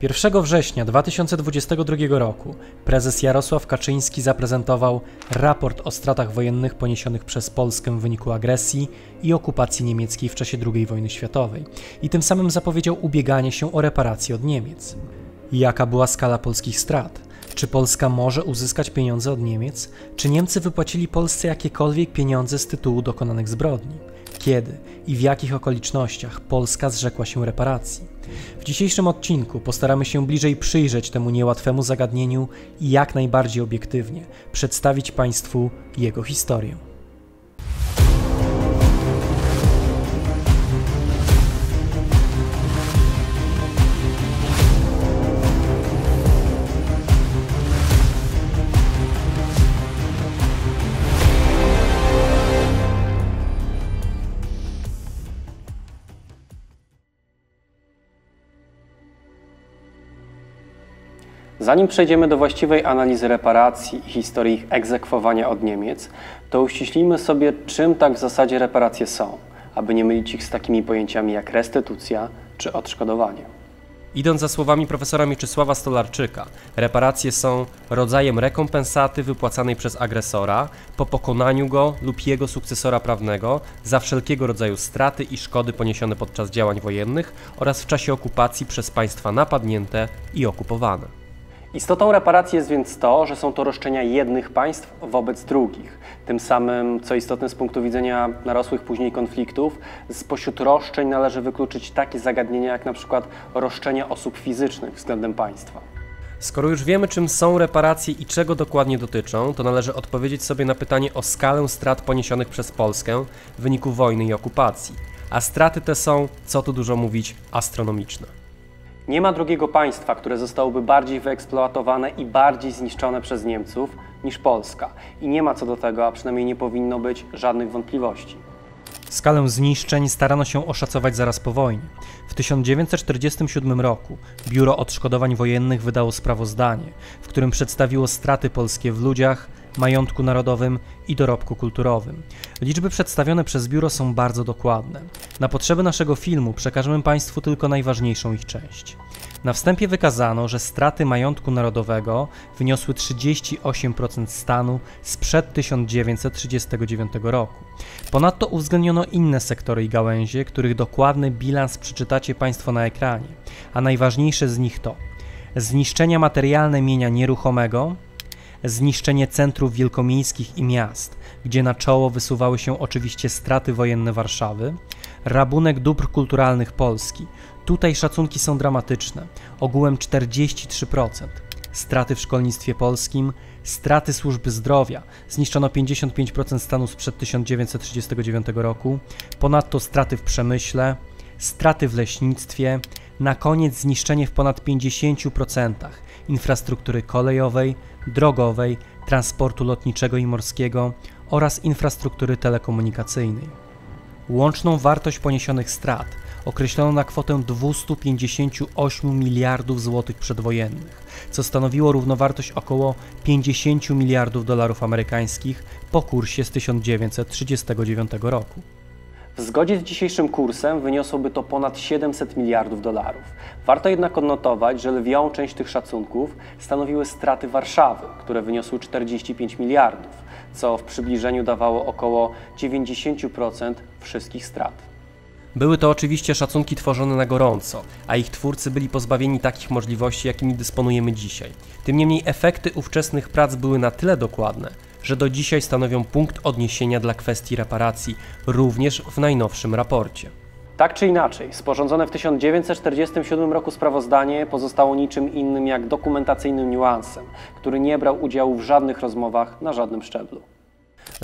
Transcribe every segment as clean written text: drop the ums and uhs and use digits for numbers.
1 września 2022 roku prezes Jarosław Kaczyński zaprezentował raport o stratach wojennych poniesionych przez Polskę w wyniku agresji i okupacji niemieckiej w czasie II wojny światowej i tym samym zapowiedział ubieganie się o reparacje od Niemiec. Jaka była skala polskich strat? Czy Polska może uzyskać pieniądze od Niemiec? Czy Niemcy wypłacili Polsce jakiekolwiek pieniądze z tytułu dokonanych zbrodni? Kiedy i w jakich okolicznościach Polska zrzekła się reparacji? W dzisiejszym odcinku postaramy się bliżej przyjrzeć temu niełatwemu zagadnieniu i jak najbardziej obiektywnie przedstawić Państwu jego historię. Zanim przejdziemy do właściwej analizy reparacji i historii ich egzekwowania od Niemiec, to uściślimy sobie, czym tak w zasadzie reparacje są, aby nie mylić ich z takimi pojęciami jak restytucja czy odszkodowanie. Idąc za słowami profesora Mieczysława Stolarczyka, reparacje są rodzajem rekompensaty wypłacanej przez agresora po pokonaniu go lub jego sukcesora prawnego za wszelkiego rodzaju straty i szkody poniesione podczas działań wojennych oraz w czasie okupacji przez państwa napadnięte i okupowane. Istotą reparacji jest więc to, że są to roszczenia jednych państw wobec drugich. Tym samym, co istotne z punktu widzenia narosłych później konfliktów, spośród roszczeń należy wykluczyć takie zagadnienia jak na przykład roszczenia osób fizycznych względem państwa. Skoro już wiemy, czym są reparacje i czego dokładnie dotyczą, to należy odpowiedzieć sobie na pytanie o skalę strat poniesionych przez Polskę w wyniku wojny i okupacji. A straty te są, co tu dużo mówić, astronomiczne. Nie ma drugiego państwa, które zostałoby bardziej wyeksploatowane i bardziej zniszczone przez Niemców niż Polska. I nie ma co do tego, a przynajmniej nie powinno być żadnych wątpliwości. Skalę zniszczeń starano się oszacować zaraz po wojnie. W 1947 roku Biuro Odszkodowań Wojennych wydało sprawozdanie, w którym przedstawiło straty polskie w ludziach, majątku narodowym i dorobku kulturowym. Liczby przedstawione przez biuro są bardzo dokładne. Na potrzeby naszego filmu przekażemy Państwu tylko najważniejszą ich część. Na wstępie wykazano, że straty majątku narodowego wyniosły 38% stanu sprzed 1939 roku. Ponadto uwzględniono inne sektory i gałęzie, których dokładny bilans przeczytacie Państwo na ekranie, a najważniejsze z nich to zniszczenia materialne mienia nieruchomego, zniszczenie centrów wielkomiejskich i miast, gdzie na czoło wysuwały się oczywiście straty wojenne Warszawy, rabunek dóbr kulturalnych Polski. Tutaj szacunki są dramatyczne, ogółem 43%. Straty w szkolnictwie polskim, straty służby zdrowia, zniszczono 55% stanu sprzed 1939 roku, ponadto straty w przemyśle, straty w leśnictwie, na koniec zniszczenie w ponad 50% infrastruktury kolejowej, drogowej, transportu lotniczego i morskiego oraz infrastruktury telekomunikacyjnej. Łączną wartość poniesionych strat określono na kwotę 258 miliardów złotych przedwojennych, co stanowiło równowartość około 50 miliardów dolarów amerykańskich po kursie z 1939 roku. W zgodzie z dzisiejszym kursem wyniosłoby to ponad 700 miliardów dolarów. Warto jednak odnotować, że lwią część tych szacunków stanowiły straty Warszawy, które wyniosły 45 miliardów, co w przybliżeniu dawało około 90% wszystkich strat. Były to oczywiście szacunki tworzone na gorąco, a ich twórcy byli pozbawieni takich możliwości, jakimi dysponujemy dzisiaj. Tym niemniej efekty ówczesnych prac były na tyle dokładne, że do dzisiaj stanowią punkt odniesienia dla kwestii reparacji, również w najnowszym raporcie. Tak czy inaczej, sporządzone w 1947 roku sprawozdanie pozostało niczym innym jak dokumentacyjnym niuansem, który nie brał udziału w żadnych rozmowach na żadnym szczeblu.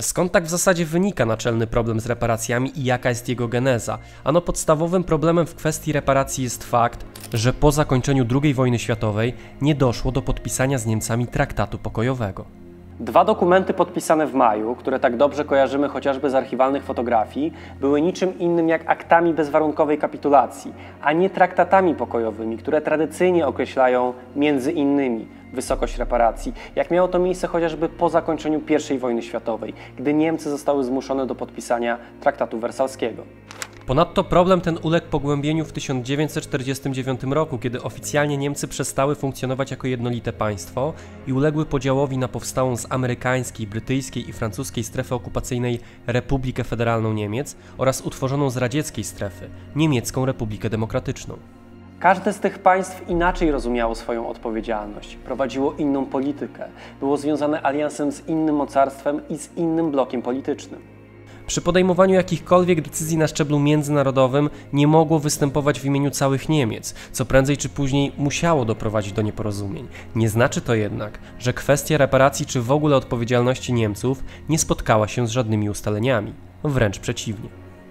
Skąd tak w zasadzie wynika naczelny problem z reparacjami i jaka jest jego geneza? Ano podstawowym problemem w kwestii reparacji jest fakt, że po zakończeniu II wojny światowej nie doszło do podpisania z Niemcami traktatu pokojowego. Dwa dokumenty podpisane w maju, które tak dobrze kojarzymy chociażby z archiwalnych fotografii, były niczym innym jak aktami bezwarunkowej kapitulacji, a nie traktatami pokojowymi, które tradycyjnie określają między innymi wysokość reparacji, jak miało to miejsce chociażby po zakończeniu I wojny światowej, gdy Niemcy zostały zmuszone do podpisania traktatu wersalskiego. Ponadto problem ten uległ pogłębieniu w 1949 roku, kiedy oficjalnie Niemcy przestały funkcjonować jako jednolite państwo i uległy podziałowi na powstałą z amerykańskiej, brytyjskiej i francuskiej strefy okupacyjnej Republikę Federalną Niemiec oraz utworzoną z radzieckiej strefy Niemiecką Republikę Demokratyczną. Każde z tych państw inaczej rozumiało swoją odpowiedzialność, prowadziło inną politykę, było związane aliansem z innym mocarstwem i z innym blokiem politycznym. Przy podejmowaniu jakichkolwiek decyzji na szczeblu międzynarodowym nie mogło występować w imieniu całych Niemiec, co prędzej czy później musiało doprowadzić do nieporozumień. Nie znaczy to jednak, że kwestia reparacji czy w ogóle odpowiedzialności Niemców nie spotkała się z żadnymi ustaleniami. Wręcz przeciwnie.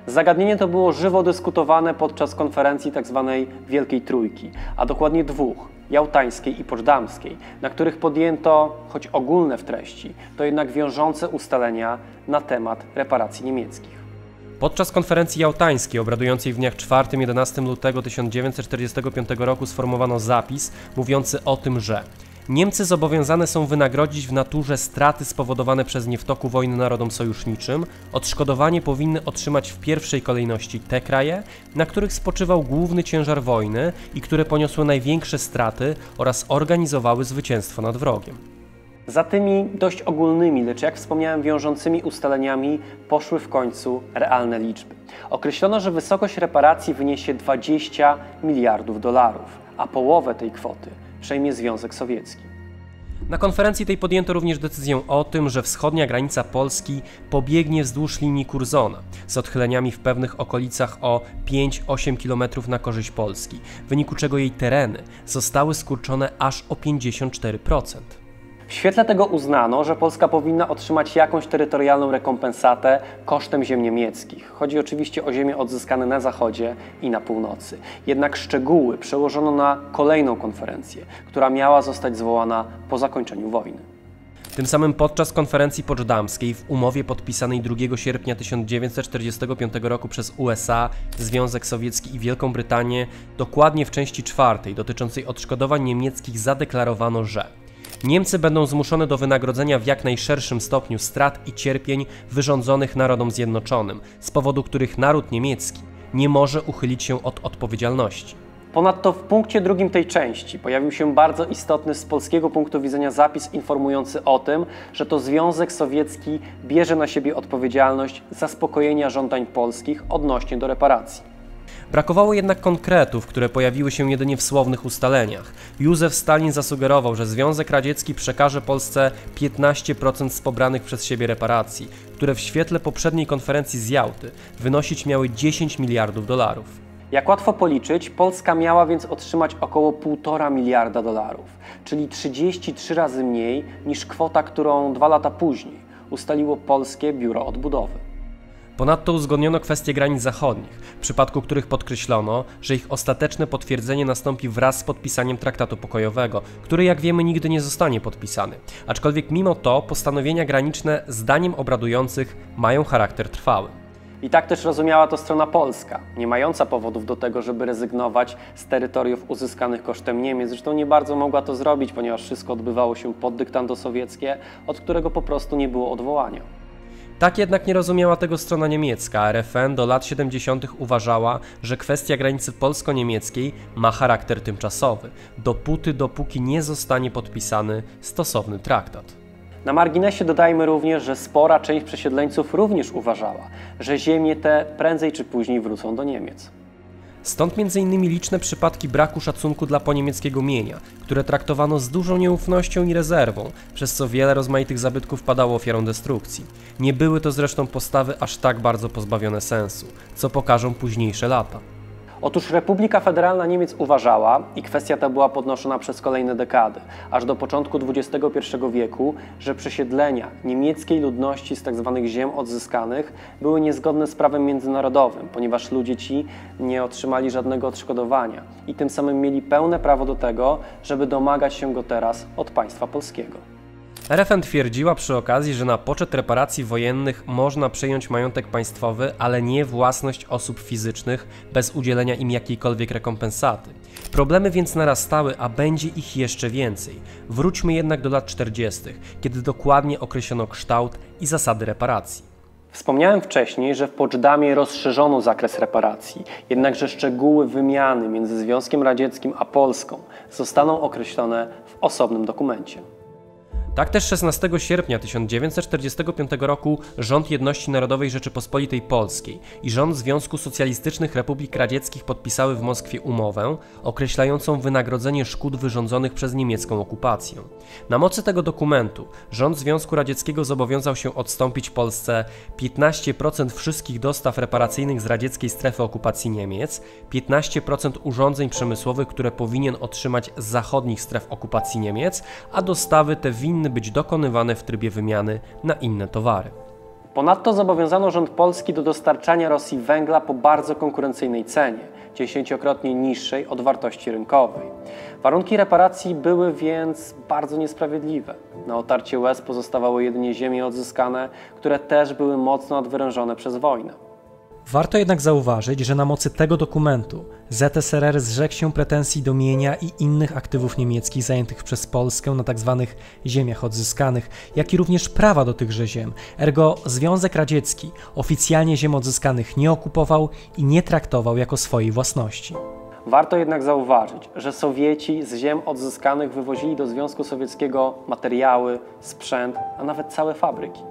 Zagadnienie to było żywo dyskutowane podczas konferencji tzw. Wielkiej Trójki, a dokładnie dwóch, jałtańskiej i poczdamskiej, na których podjęto, choć ogólne w treści, to jednak wiążące ustalenia na temat reparacji niemieckich. Podczas konferencji jałtańskiej, obradującej w dniach 4-11 lutego 1945 roku, sformułowano zapis mówiący o tym, że Niemcy zobowiązane są wynagrodzić w naturze straty spowodowane przez nie w toku wojny narodom sojuszniczym. Odszkodowanie powinny otrzymać w pierwszej kolejności te kraje, na których spoczywał główny ciężar wojny i które poniosły największe straty oraz organizowały zwycięstwo nad wrogiem. Za tymi dość ogólnymi, lecz jak wspomniałem wiążącymi ustaleniami poszły w końcu realne liczby. Określono, że wysokość reparacji wyniesie 20 miliardów dolarów, a połowę tej kwoty przejmie Związek Sowiecki. Na konferencji tej podjęto również decyzję o tym, że wschodnia granica Polski pobiegnie wzdłuż linii Curzona, z odchyleniami w pewnych okolicach o 5-8 km na korzyść Polski, w wyniku czego jej tereny zostały skurczone aż o 54%. W świetle tego uznano, że Polska powinna otrzymać jakąś terytorialną rekompensatę kosztem ziem niemieckich. Chodzi oczywiście o ziemie odzyskane na zachodzie i na północy. Jednak szczegóły przełożono na kolejną konferencję, która miała zostać zwołana po zakończeniu wojny. Tym samym podczas konferencji poczdamskiej w umowie podpisanej 2 sierpnia 1945 roku przez USA, Związek Sowiecki i Wielką Brytanię, dokładnie w części 4 dotyczącej odszkodowań niemieckich zadeklarowano, że Niemcy będą zmuszone do wynagrodzenia w jak najszerszym stopniu strat i cierpień wyrządzonych narodom zjednoczonym, z powodu których naród niemiecki nie może uchylić się od odpowiedzialności. Ponadto w punkcie 2 tej części pojawił się bardzo istotny z polskiego punktu widzenia zapis informujący o tym, że to Związek Sowiecki bierze na siebie odpowiedzialność zaspokojenia żądań polskich odnośnie do reparacji. Brakowało jednak konkretów, które pojawiły się jedynie w słownych ustaleniach. Józef Stalin zasugerował, że Związek Radziecki przekaże Polsce 15% z pobranych przez siebie reparacji, które w świetle poprzedniej konferencji z Jałty wynosić miały 10 miliardów dolarów. Jak łatwo policzyć, Polska miała więc otrzymać około 1,5 miliarda dolarów, czyli 33 razy mniej niż kwota, którą 2 lata później ustaliło Polskie Biuro Odbudowy. Ponadto uzgodniono kwestie granic zachodnich, w przypadku których podkreślono, że ich ostateczne potwierdzenie nastąpi wraz z podpisaniem traktatu pokojowego, który jak wiemy nigdy nie zostanie podpisany. Aczkolwiek mimo to postanowienia graniczne zdaniem obradujących mają charakter trwały. I tak też rozumiała to strona polska, nie mająca powodów do tego, żeby rezygnować z terytoriów uzyskanych kosztem Niemiec. Zresztą nie bardzo mogła to zrobić, ponieważ wszystko odbywało się pod dyktando sowieckie, od którego po prostu nie było odwołania. Tak jednak nie rozumiała tego strona niemiecka. RFN do lat 70. uważała, że kwestia granicy polsko-niemieckiej ma charakter tymczasowy, dopóki nie zostanie podpisany stosowny traktat. Na marginesie dodajmy również, że spora część przesiedleńców również uważała, że ziemie te prędzej czy później wrócą do Niemiec. Stąd m.in. liczne przypadki braku szacunku dla poniemieckiego mienia, które traktowano z dużą nieufnością i rezerwą, przez co wiele rozmaitych zabytków padało ofiarą destrukcji. Nie były to zresztą postawy aż tak bardzo pozbawione sensu, co pokażą późniejsze lata. Otóż Republika Federalna Niemiec uważała, i kwestia ta była podnoszona przez kolejne dekady, aż do początku XXI wieku, że przesiedlenia niemieckiej ludności z tzw. ziem odzyskanych były niezgodne z prawem międzynarodowym, ponieważ ludzie ci nie otrzymali żadnego odszkodowania i tym samym mieli pełne prawo do tego, żeby domagać się go teraz od państwa polskiego. RFN twierdziła przy okazji, że na poczet reparacji wojennych można przejąć majątek państwowy, ale nie własność osób fizycznych bez udzielenia im jakiejkolwiek rekompensaty. Problemy więc narastały, a będzie ich jeszcze więcej. Wróćmy jednak do lat 40., kiedy dokładnie określono kształt i zasady reparacji. Wspomniałem wcześniej, że w Poczdamie rozszerzono zakres reparacji, jednakże szczegóły wymiany między Związkiem Radzieckim a Polską zostaną określone w osobnym dokumencie. Tak też 16 sierpnia 1945 roku rząd Jedności Narodowej Rzeczypospolitej Polskiej i rząd Związku Socjalistycznych Republik Radzieckich podpisały w Moskwie umowę określającą wynagrodzenie szkód wyrządzonych przez niemiecką okupację. Na mocy tego dokumentu rząd Związku Radzieckiego zobowiązał się odstąpić Polsce 15% wszystkich dostaw reparacyjnych z radzieckiej strefy okupacji Niemiec, 15% urządzeń przemysłowych, które powinien otrzymać z zachodnich stref okupacji Niemiec, a dostawy te winny być dokonywane w trybie wymiany na inne towary. Ponadto zobowiązano rząd polski do dostarczania Rosji węgla po bardzo konkurencyjnej cenie, 10-krotnie niższej od wartości rynkowej. Warunki reparacji były więc bardzo niesprawiedliwe. Na otarcie łez pozostawały jedynie ziemie odzyskane, które też były mocno nadwyrężone przez wojnę. Warto jednak zauważyć, że na mocy tego dokumentu ZSRR zrzekł się pretensji do mienia i innych aktywów niemieckich zajętych przez Polskę na tzw. ziemiach odzyskanych, jak i również prawa do tychże ziem. Ergo Związek Radziecki oficjalnie ziem odzyskanych nie okupował i nie traktował jako swojej własności. Warto jednak zauważyć, że Sowieci z ziem odzyskanych wywozili do Związku Sowieckiego materiały, sprzęt, a nawet całe fabryki.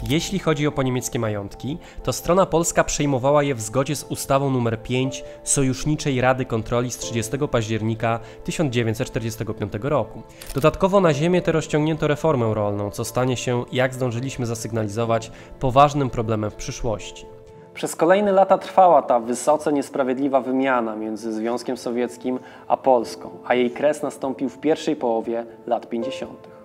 Jeśli chodzi o poniemieckie majątki, to strona polska przejmowała je w zgodzie z ustawą nr 5 Sojuszniczej Rady Kontroli z 30 października 1945 roku. Dodatkowo na ziemię te rozciągnięto reformę rolną, co stanie się, jak zdążyliśmy zasygnalizować, poważnym problemem w przyszłości. Przez kolejne lata trwała ta wysoce niesprawiedliwa wymiana między Związkiem Sowieckim a Polską, a jej kres nastąpił w pierwszej połowie lat 50.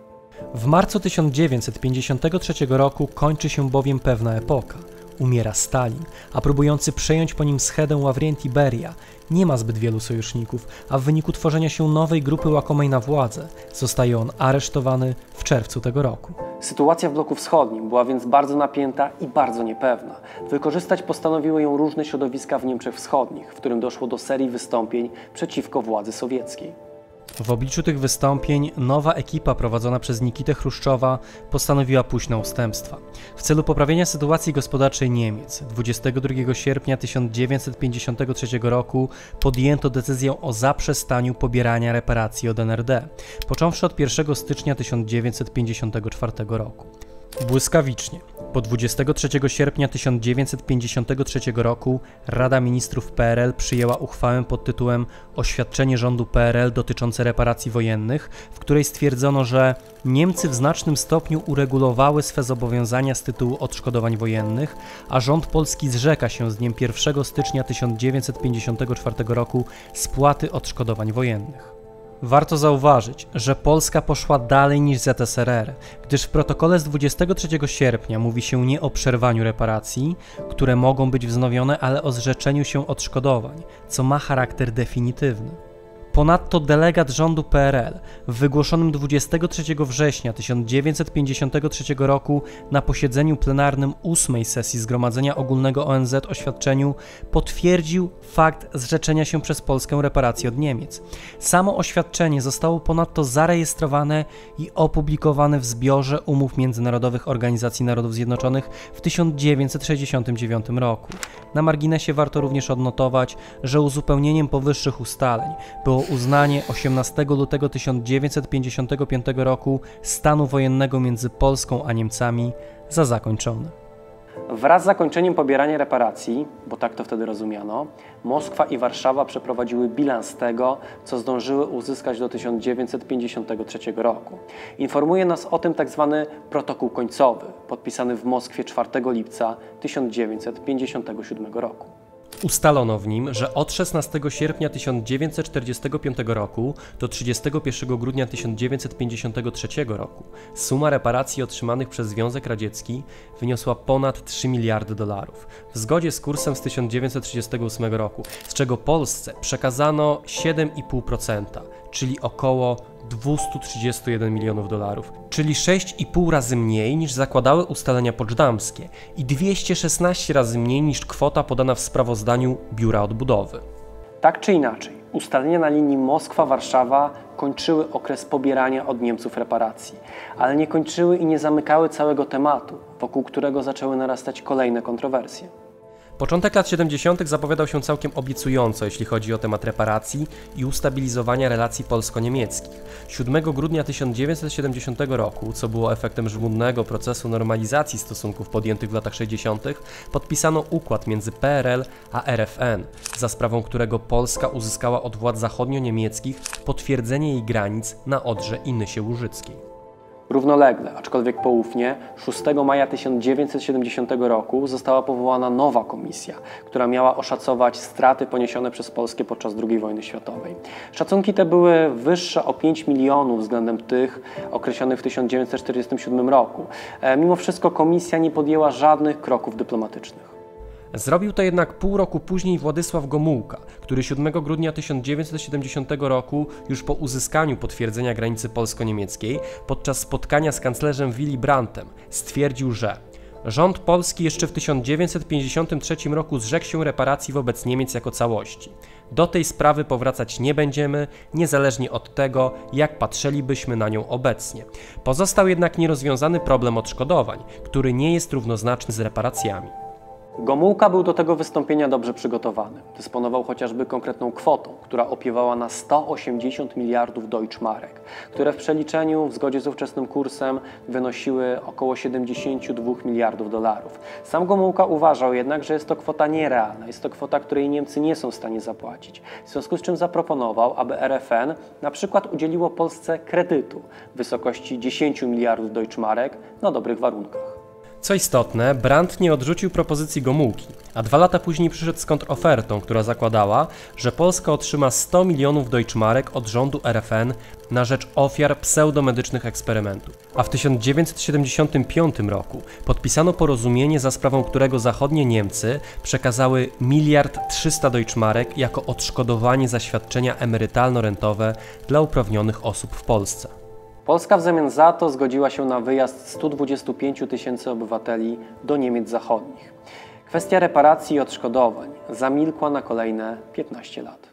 W marcu 1953 roku kończy się bowiem pewna epoka. Umiera Stalin, a próbujący przejąć po nim schedę Ławrentij Beria nie ma zbyt wielu sojuszników, a w wyniku tworzenia się nowej grupy łakomej na władzę zostaje on aresztowany w czerwcu tego roku. Sytuacja w bloku wschodnim była więc bardzo napięta i bardzo niepewna. Wykorzystać postanowiły ją różne środowiska w Niemczech Wschodnich, w którym doszło do serii wystąpień przeciwko władzy sowieckiej. W obliczu tych wystąpień nowa ekipa prowadzona przez Nikitę Chruszczowa postanowiła pójść na ustępstwa. W celu poprawienia sytuacji gospodarczej Niemiec 22 sierpnia 1953 roku podjęto decyzję o zaprzestaniu pobierania reparacji od NRD, począwszy od 1 stycznia 1954 roku. Błyskawicznie, po 23 sierpnia 1953 roku Rada Ministrów PRL przyjęła uchwałę pod tytułem Oświadczenie rządu PRL dotyczące reparacji wojennych, w której stwierdzono, że Niemcy w znacznym stopniu uregulowały swe zobowiązania z tytułu odszkodowań wojennych, a rząd polski zrzeka się z dniem 1 stycznia 1954 roku spłaty odszkodowań wojennych. Warto zauważyć, że Polska poszła dalej niż ZSRR, gdyż w protokole z 23 sierpnia mówi się nie o przerwaniu reparacji, które mogą być wznowione, ale o zrzeczeniu się odszkodowań, co ma charakter definitywny. Ponadto delegat rządu PRL w wygłoszonym 23 września 1953 roku na posiedzeniu plenarnym 8. sesji Zgromadzenia Ogólnego ONZ oświadczeniu potwierdził fakt zrzeczenia się przez Polskę reparacji od Niemiec. Samo oświadczenie zostało ponadto zarejestrowane i opublikowane w zbiorze umów międzynarodowych Organizacji Narodów Zjednoczonych w 1969 roku. Na marginesie warto również odnotować, że uzupełnieniem powyższych ustaleń było uznanie 18 lutego 1955 roku stanu wojennego między Polską a Niemcami za zakończony. Wraz z zakończeniem pobierania reparacji, bo tak to wtedy rozumiano, Moskwa i Warszawa przeprowadziły bilans tego, co zdążyły uzyskać do 1953 roku. Informuje nas o tym tzw. protokół końcowy, podpisany w Moskwie 4 lipca 1957 roku. Ustalono w nim, że od 16 sierpnia 1945 roku do 31 grudnia 1953 roku suma reparacji otrzymanych przez Związek Radziecki wyniosła ponad 3 miliardy dolarów, w zgodzie z kursem z 1938 roku, z czego Polsce przekazano 7,5%, czyli około 231 milionów dolarów, czyli 6,5 razy mniej niż zakładały ustalenia poczdamskie i 216 razy mniej niż kwota podana w sprawozdaniu Biura Odbudowy. Tak czy inaczej, Ustalenia na linii Moskwa-Warszawa kończyły okres pobierania od Niemców reparacji, ale nie kończyły i nie zamykały całego tematu, wokół którego zaczęły narastać kolejne kontrowersje. Początek lat 70. zapowiadał się całkiem obiecująco, jeśli chodzi o temat reparacji i ustabilizowania relacji polsko-niemieckich. 7 grudnia 1970 roku, co było efektem żmudnego procesu normalizacji stosunków podjętych w latach 60., podpisano układ między PRL a RFN, za sprawą którego Polska uzyskała od władz zachodnio-niemieckich potwierdzenie jej granic na Odrze i Nysie Łużyckiej. Równolegle, aczkolwiek poufnie, 6 maja 1970 roku została powołana nowa komisja, która miała oszacować straty poniesione przez Polskę podczas II wojny światowej. Szacunki te były wyższe o 5 milionów względem tych określonych w 1947 roku. Mimo wszystko komisja nie podjęła żadnych kroków dyplomatycznych. Zrobił to jednak pół roku później Władysław Gomułka, który 7 grudnia 1970 roku, już po uzyskaniu potwierdzenia granicy polsko-niemieckiej, podczas spotkania z kanclerzem Willy Brandtem stwierdził, że rząd polski jeszcze w 1953 roku zrzekł się reparacji wobec Niemiec jako całości. Do tej sprawy powracać nie będziemy, niezależnie od tego, jak patrzylibyśmy na nią obecnie. Pozostał jednak nierozwiązany problem odszkodowań, który nie jest równoznaczny z reparacjami. Gomułka był do tego wystąpienia dobrze przygotowany. Dysponował chociażby konkretną kwotą, która opiewała na 180 miliardów Deutschmarek, które w przeliczeniu w zgodzie z ówczesnym kursem wynosiły około 72 miliardów dolarów. Sam Gomułka uważał jednak, że jest to kwota nierealna, jest to kwota, której Niemcy nie są w stanie zapłacić. W związku z czym zaproponował, aby RFN na przykład udzieliło Polsce kredytu w wysokości 10 miliardów Deutschmarek na dobrych warunkach. Co istotne, Brandt nie odrzucił propozycji Gomułki, a 2 lata później przyszedł z kontrofertą, która zakładała, że Polska otrzyma 100 milionów Deutschmarek od rządu RFN na rzecz ofiar pseudomedycznych eksperymentów. A w 1975 roku podpisano porozumienie, za sprawą którego zachodnie Niemcy przekazały 1 300 000 Deutschmarek jako odszkodowanie za świadczenia emerytalno-rentowe dla uprawnionych osób w Polsce. Polska w zamian za to zgodziła się na wyjazd 125 000 obywateli do Niemiec Zachodnich. Kwestia reparacji i odszkodowań zamilkła na kolejne 15 lat.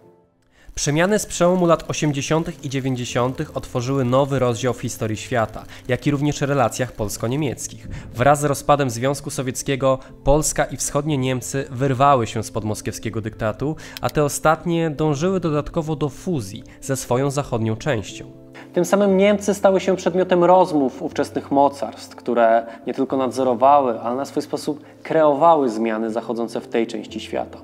Przemiany z przełomu lat 80. i 90. otworzyły nowy rozdział w historii świata, jak i również relacjach polsko-niemieckich. Wraz z rozpadem Związku Sowieckiego Polska i wschodnie Niemcy wyrwały się spod moskiewskiego dyktatu, a te ostatnie dążyły dodatkowo do fuzji ze swoją zachodnią częścią. Tym samym Niemcy stały się przedmiotem rozmów ówczesnych mocarstw, które nie tylko nadzorowały, ale na swój sposób kreowały zmiany zachodzące w tej części świata.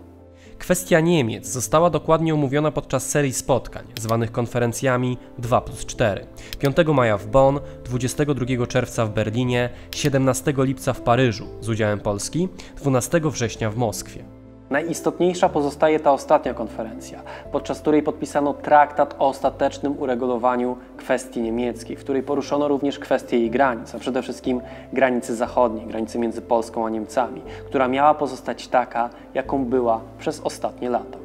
Kwestia Niemiec została dokładnie omówiona podczas serii spotkań, zwanych konferencjami 2+4. 5 maja w Bonn, 22 czerwca w Berlinie, 17 lipca w Paryżu z udziałem Polski, 12 września w Moskwie. Najistotniejsza pozostaje ta ostatnia konferencja, podczas której podpisano traktat o ostatecznym uregulowaniu kwestii niemieckiej, w której poruszono również kwestię jej granic, a przede wszystkim granicy zachodniej, granicy między Polską a Niemcami, która miała pozostać taka, jaką była przez ostatnie lata.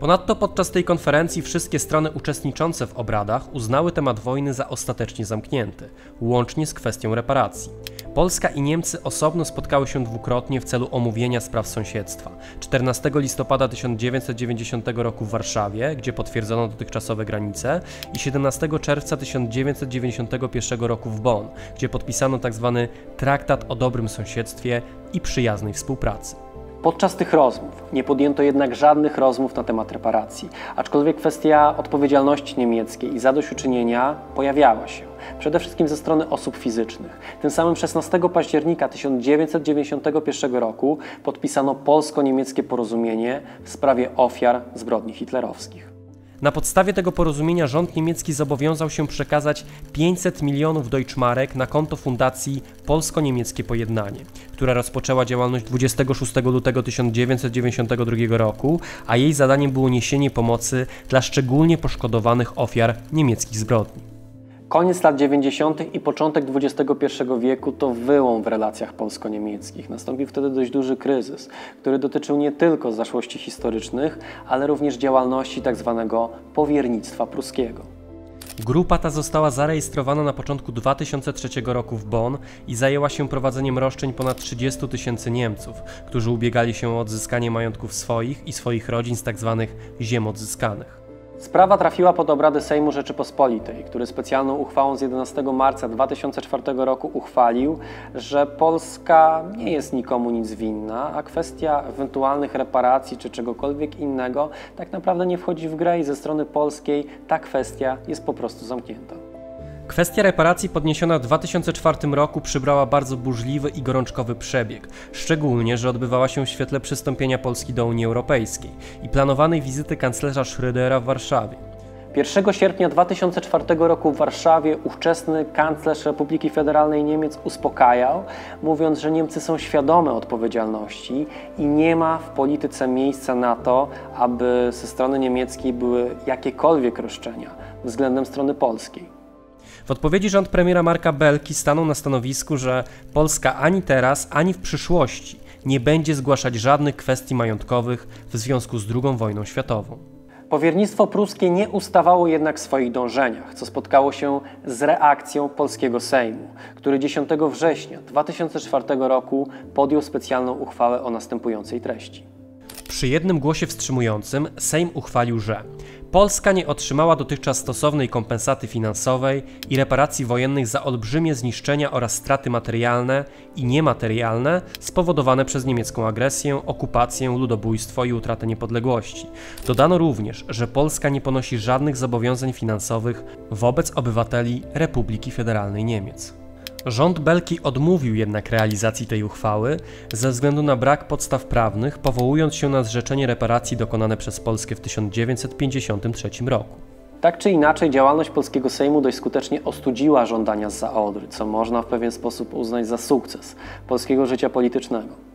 Ponadto podczas tej konferencji wszystkie strony uczestniczące w obradach uznały temat wojny za ostatecznie zamknięty, łącznie z kwestią reparacji. Polska i Niemcy osobno spotkały się dwukrotnie w celu omówienia spraw sąsiedztwa. 14 listopada 1990 roku w Warszawie, gdzie potwierdzono dotychczasowe granice, i 17 czerwca 1991 roku w Bonn, gdzie podpisano tzw. Traktat o dobrym sąsiedztwie i przyjaznej współpracy. Podczas tych rozmów nie podjęto jednak żadnych rozmów na temat reparacji, aczkolwiek kwestia odpowiedzialności niemieckiej i zadośćuczynienia pojawiała się, przede wszystkim ze strony osób fizycznych. Tym samym 16 października 1991 roku podpisano polsko-niemieckie porozumienie w sprawie ofiar zbrodni hitlerowskich. Na podstawie tego porozumienia rząd niemiecki zobowiązał się przekazać 500 milionów Deutschmarek na konto Fundacji Polsko-Niemieckie Pojednanie, która rozpoczęła działalność 26 lutego 1992 roku, a jej zadaniem było niesienie pomocy dla szczególnie poszkodowanych ofiar niemieckich zbrodni. Koniec lat 90. i początek XXI wieku to wyłom w relacjach polsko-niemieckich. Nastąpił wtedy dość duży kryzys, który dotyczył nie tylko zaszłości historycznych, ale również działalności tzw. powiernictwa pruskiego. Grupa ta została zarejestrowana na początku 2003 roku w Bonn i zajęła się prowadzeniem roszczeń ponad 30 000 Niemców, którzy ubiegali się o odzyskanie majątków swoich i swoich rodzin z tzw. ziem odzyskanych. Sprawa trafiła pod obrady Sejmu Rzeczypospolitej, który specjalną uchwałą z 11 marca 2004 roku uchwalił, że Polska nie jest nikomu nic winna, a kwestia ewentualnych reparacji czy czegokolwiek innego tak naprawdę nie wchodzi w grę i ze strony polskiej ta kwestia jest po prostu zamknięta. Kwestia reparacji podniesiona w 2004 roku przybrała bardzo burzliwy i gorączkowy przebieg, szczególnie, że odbywała się w świetle przystąpienia Polski do Unii Europejskiej i planowanej wizyty kanclerza Schrödera w Warszawie. 1 sierpnia 2004 roku w Warszawie ówczesny kanclerz Republiki Federalnej Niemiec uspokajał, mówiąc, że Niemcy są świadome odpowiedzialności i nie ma w polityce miejsca na to, aby ze strony niemieckiej były jakiekolwiek roszczenia względem strony polskiej. W odpowiedzi rząd premiera Marka Belki stanął na stanowisku, że Polska ani teraz, ani w przyszłości nie będzie zgłaszać żadnych kwestii majątkowych w związku z II wojną światową. Powiernictwo pruskie nie ustawało jednak w swoich dążeniach, co spotkało się z reakcją polskiego Sejmu, który 10 września 2004 roku podjął specjalną uchwałę o następującej treści. Przy jednym głosie wstrzymującym Sejm uchwalił, że Polska nie otrzymała dotychczas stosownej kompensaty finansowej i reparacji wojennych za olbrzymie zniszczenia oraz straty materialne i niematerialne spowodowane przez niemiecką agresję, okupację, ludobójstwo i utratę niepodległości. Dodano również, że Polska nie ponosi żadnych zobowiązań finansowych wobec obywateli Republiki Federalnej Niemiec. Rząd Belki odmówił jednak realizacji tej uchwały ze względu na brak podstaw prawnych, powołując się na zrzeczenie reparacji dokonane przez Polskę w 1953 roku. Tak czy inaczej, działalność polskiego Sejmu dość skutecznie ostudziła żądania zza Odry, co można w pewien sposób uznać za sukces polskiego życia politycznego.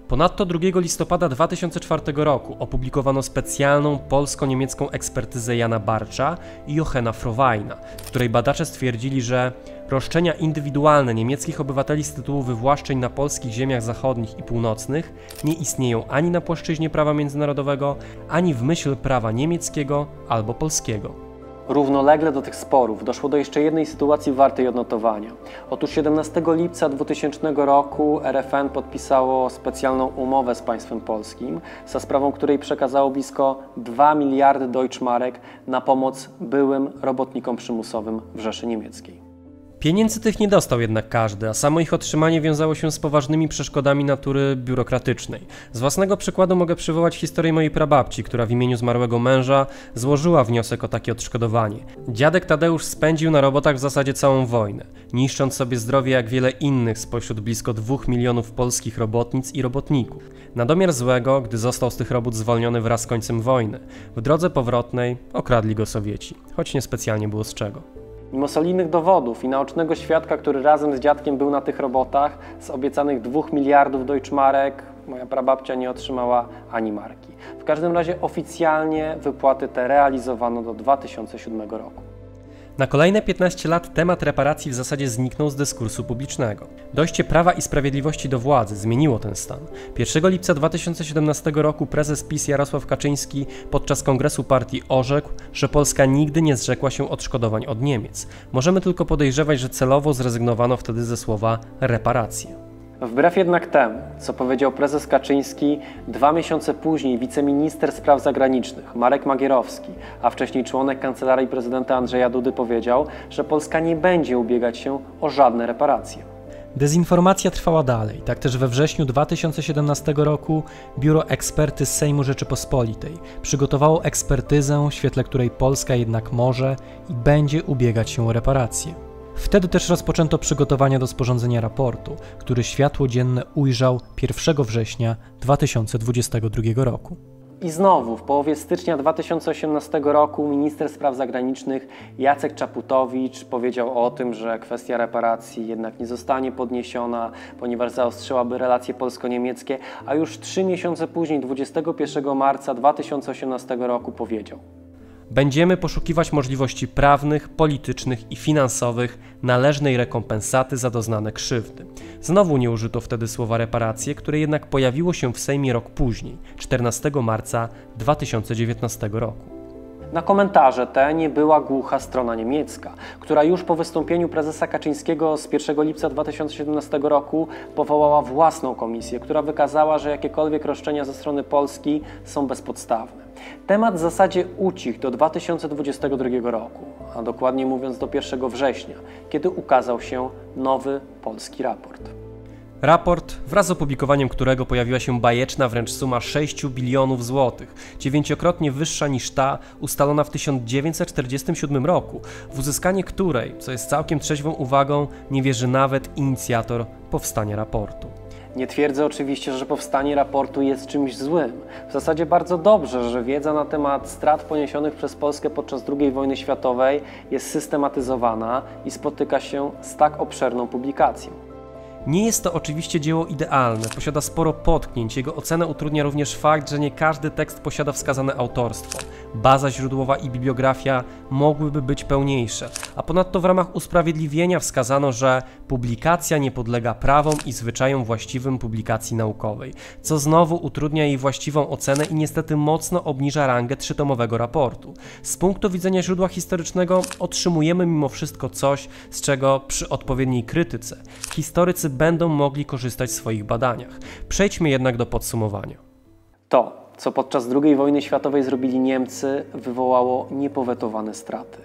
Ponadto 2 listopada 2004 roku opublikowano specjalną polsko-niemiecką ekspertyzę Jana Barcza i Jochena Froweina, w której badacze stwierdzili, że roszczenia indywidualne niemieckich obywateli z tytułu wywłaszczeń na polskich ziemiach zachodnich i północnych nie istnieją ani na płaszczyźnie prawa międzynarodowego, ani w myśl prawa niemieckiego albo polskiego. Równolegle do tych sporów doszło do jeszcze jednej sytuacji wartej odnotowania. Otóż 17 lipca 2000 roku RFN podpisało specjalną umowę z państwem polskim, za sprawą której przekazało blisko 2 miliardy Deutschmarek na pomoc byłym robotnikom przymusowym w Rzeszy Niemieckiej. Pieniędzy tych nie dostał jednak każdy, a samo ich otrzymanie wiązało się z poważnymi przeszkodami natury biurokratycznej. Z własnego przykładu mogę przywołać historię mojej prababci, która w imieniu zmarłego męża złożyła wniosek o takie odszkodowanie. Dziadek Tadeusz spędził na robotach w zasadzie całą wojnę, niszcząc sobie zdrowie jak wiele innych spośród blisko 2 milionów polskich robotnic i robotników. Na domiar złego, gdy został z tych robót zwolniony wraz z końcem wojny, w drodze powrotnej okradli go Sowieci, choć niespecjalnie było z czego. Mimo solidnych dowodów i naocznego świadka, który razem z dziadkiem był na tych robotach, z obiecanych 2 miliardów Deutschmarek moja prababcia nie otrzymała ani marki. W każdym razie oficjalnie wypłaty te realizowano do 2007 roku. Na kolejne 15 lat temat reparacji w zasadzie zniknął z dyskursu publicznego. Dojście Prawa i Sprawiedliwości do władzy zmieniło ten stan. 1 lipca 2017 roku prezes PiS Jarosław Kaczyński podczas kongresu partii orzekł, że Polska nigdy nie zrzekła się odszkodowań od Niemiec. Możemy tylko podejrzewać, że celowo zrezygnowano wtedy ze słowa reparacje. Wbrew jednak temu, co powiedział prezes Kaczyński, 2 miesiące później wiceminister spraw zagranicznych Marek Magierowski, a wcześniej członek kancelarii prezydenta Andrzeja Dudy powiedział, że Polska nie będzie ubiegać się o żadne reparacje. Dezinformacja trwała dalej. Tak też we wrześniu 2017 roku Biuro Ekspertyz Sejmu Rzeczypospolitej przygotowało ekspertyzę, w świetle której Polska jednak może i będzie ubiegać się o reparacje. Wtedy też rozpoczęto przygotowania do sporządzenia raportu, który światło dzienne ujrzał 1 września 2022 roku. I znowu w połowie stycznia 2018 roku minister spraw zagranicznych Jacek Czaputowicz powiedział o tym, że kwestia reparacji jednak nie zostanie podniesiona, ponieważ zaostrzyłaby relacje polsko-niemieckie, a już 3 miesiące później, 21 marca 2018 roku powiedział: Będziemy poszukiwać możliwości prawnych, politycznych i finansowych należnej rekompensaty za doznane krzywdy. Znowu nie użyto wtedy słowa reparacje, które jednak pojawiło się w Sejmie rok później, 14 marca 2019 roku. Na komentarze te nie była głucha strona niemiecka, która już po wystąpieniu prezesa Kaczyńskiego z 1 lipca 2017 roku powołała własną komisję, która wykazała, że jakiekolwiek roszczenia ze strony Polski są bezpodstawne. Temat w zasadzie ucichł do 2022 roku, a dokładnie mówiąc do 1 września, kiedy ukazał się nowy polski raport. Raport, wraz z opublikowaniem którego pojawiła się bajeczna wręcz suma 6 bilionów złotych, 9-krotnie wyższa niż ta ustalona w 1947 roku, w uzyskanie której, co jest całkiem trzeźwą uwagą, nie wierzy nawet inicjator powstania raportu. Nie twierdzę oczywiście, że powstanie raportu jest czymś złym. W zasadzie bardzo dobrze, że wiedza na temat strat poniesionych przez Polskę podczas II wojny światowej jest systematyzowana i spotyka się z tak obszerną publikacją. Nie jest to oczywiście dzieło idealne, posiada sporo potknięć, jego ocenę utrudnia również fakt, że nie każdy tekst posiada wskazane autorstwo. Baza źródłowa i bibliografia mogłyby być pełniejsze, a ponadto w ramach usprawiedliwienia wskazano, że publikacja nie podlega prawom i zwyczajom właściwym publikacji naukowej, co znowu utrudnia jej właściwą ocenę i niestety mocno obniża rangę trzytomowego raportu. Z punktu widzenia źródła historycznego otrzymujemy mimo wszystko coś, z czego przy odpowiedniej krytyce historycy będą mogli korzystać w swoich badaniach. Przejdźmy jednak do podsumowania. To, co podczas II wojny światowej zrobili Niemcy, wywołało niepowetowane straty.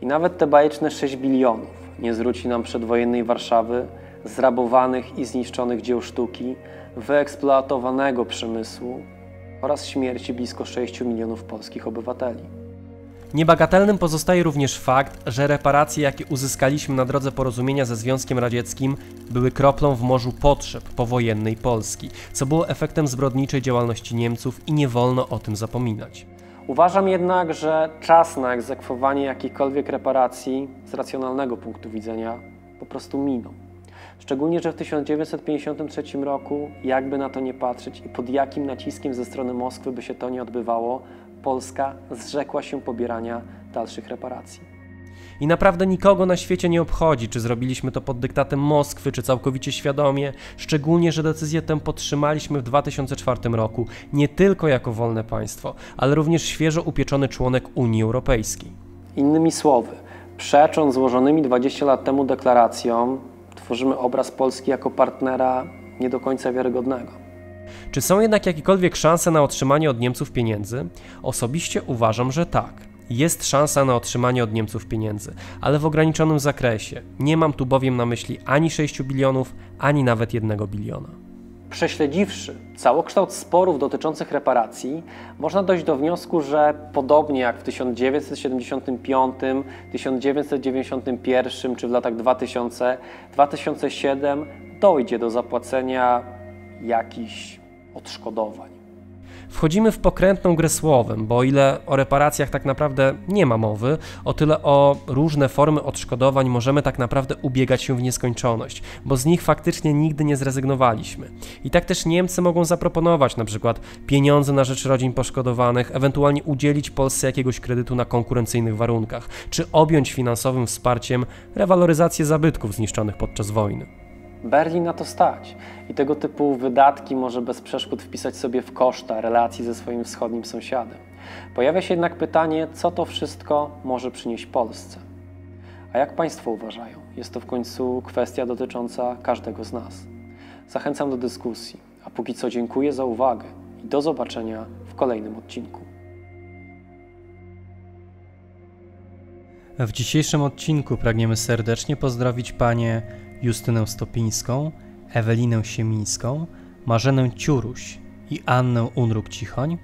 I nawet te bajeczne 6 bilionów nie zwróci nam przedwojennej Warszawy, zrabowanych i zniszczonych dzieł sztuki, wyeksploatowanego przemysłu oraz śmierci blisko 6 milionów polskich obywateli. Niebagatelnym pozostaje również fakt, że reparacje, jakie uzyskaliśmy na drodze porozumienia ze Związkiem Radzieckim, były kroplą w morzu potrzeb powojennej Polski, co było efektem zbrodniczej działalności Niemców i nie wolno o tym zapominać. Uważam jednak, że czas na egzekwowanie jakichkolwiek reparacji z racjonalnego punktu widzenia po prostu minął. Szczególnie, że w 1953 roku, jakby na to nie patrzeć i pod jakim naciskiem ze strony Moskwy by się to nie odbywało, Polska zrzekła się pobierania dalszych reparacji. I naprawdę nikogo na świecie nie obchodzi, czy zrobiliśmy to pod dyktatem Moskwy, czy całkowicie świadomie, szczególnie, że decyzję tę podtrzymaliśmy w 2004 roku, nie tylko jako wolne państwo, ale również świeżo upieczony członek Unii Europejskiej. Innymi słowy, przecząc złożonymi 20 lat temu deklaracjom, tworzymy obraz Polski jako partnera nie do końca wiarygodnego. Czy są jednak jakiekolwiek szanse na otrzymanie od Niemców pieniędzy? Osobiście uważam, że tak. Jest szansa na otrzymanie od Niemców pieniędzy, ale w ograniczonym zakresie. Nie mam tu bowiem na myśli ani 6 bilionów, ani nawet 1 biliona. Prześledziwszy całokształt sporów dotyczących reparacji, można dojść do wniosku, że podobnie jak w 1975, 1991 czy w latach 2000-2007 dojdzie do zapłacenia jakichś odszkodowań. Wchodzimy w pokrętną grę słowem, bo o ile o reparacjach tak naprawdę nie ma mowy, o tyle o różne formy odszkodowań możemy tak naprawdę ubiegać się w nieskończoność, bo z nich faktycznie nigdy nie zrezygnowaliśmy. I tak też Niemcy mogą zaproponować na przykład pieniądze na rzecz rodzin poszkodowanych, ewentualnie udzielić Polsce jakiegoś kredytu na konkurencyjnych warunkach, czy objąć finansowym wsparciem rewaloryzację zabytków zniszczonych podczas wojny. Berlin na to stać i tego typu wydatki może bez przeszkód wpisać sobie w koszta relacji ze swoim wschodnim sąsiadem. Pojawia się jednak pytanie, co to wszystko może przynieść Polsce. A jak Państwo uważają? Jest to w końcu kwestia dotycząca każdego z nas. Zachęcam do dyskusji, a póki co dziękuję za uwagę i do zobaczenia w kolejnym odcinku. W dzisiejszym odcinku pragniemy serdecznie pozdrowić panie Justynę Stopińską, Ewelinę Siemińską, Marzenę Ciuruś i Annę Unruk-Cichoń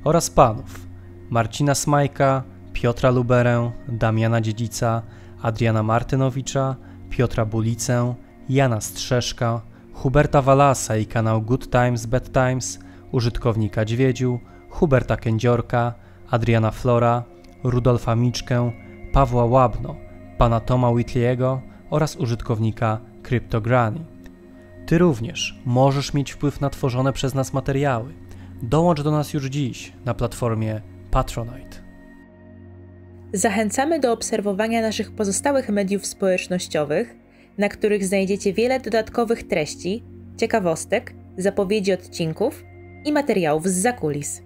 oraz panów Marcina Smajka, Piotra Luberę, Damiana Dziedzica, Adriana Martynowicza, Piotra Bulicę, Jana Strzeszka, Huberta Walasa i kanał Good Times, Bad Times, użytkownika Dźwiedziu, Huberta Kędziorka, Adriana Flora, Rudolfa Miczkę, Pawła Łabno, pana Toma Whitley'ego oraz użytkownika CryptoGranny. Ty również możesz mieć wpływ na tworzone przez nas materiały. Dołącz do nas już dziś na platformie Patronite. Zachęcamy do obserwowania naszych pozostałych mediów społecznościowych, na których znajdziecie wiele dodatkowych treści, ciekawostek, zapowiedzi odcinków i materiałów zza kulis.